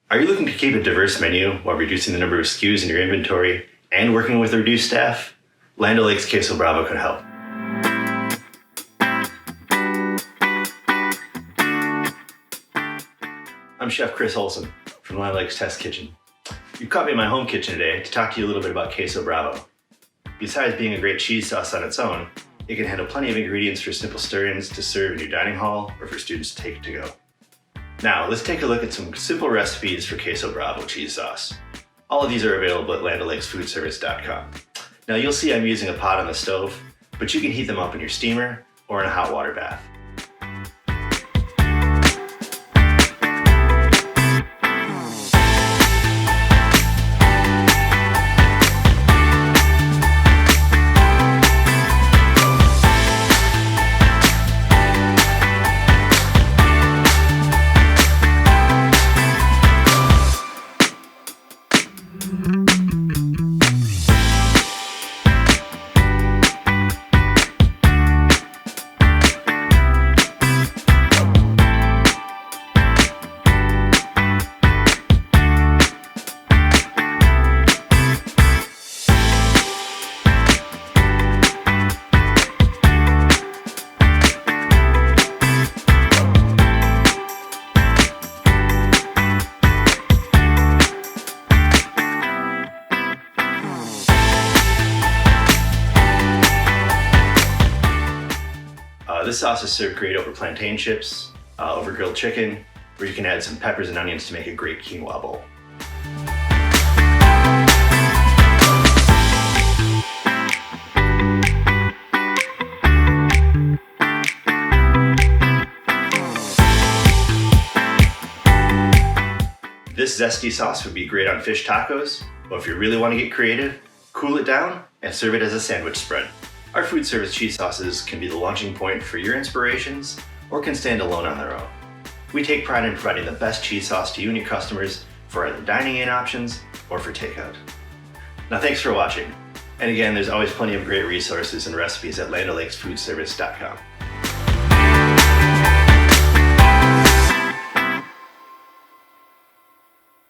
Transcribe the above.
Are you looking to keep a diverse menu while reducing the number of SKUs in your inventory and working with a reduced staff? Land O'Lakes Queso Bravo can help. I'm Chef Chris Olson from Land O'Lakes Test Kitchen. You've caught me in my home kitchen today to talk to you a little bit about Queso Bravo. Besides being a great cheese sauce on its own, it can handle plenty of ingredients for simple stir-ins to serve in your dining hall or for students to take to go. Now, let's take a look at some simple recipes for Queso Bravo cheese sauce. All of these are available at landolakesfoodservice.com. Now, you'll see I'm using a pot on the stove, but you can heat them up in your steamer or in a hot water bath. This sauce is served great over plantain chips, over grilled chicken, or you can add some peppers and onions to make a great quinoa bowl. This zesty sauce would be great on fish tacos, but if you really want to get creative, cool it down and serve it as a sandwich spread. Our food service cheese sauces can be the launching point for your inspirations or can stand alone on their own. We take pride in providing the best cheese sauce to you and your customers for either dining in options or for takeout. Now, thanks for watching. And again, there's always plenty of great resources and recipes at landolakesfoodservice.com.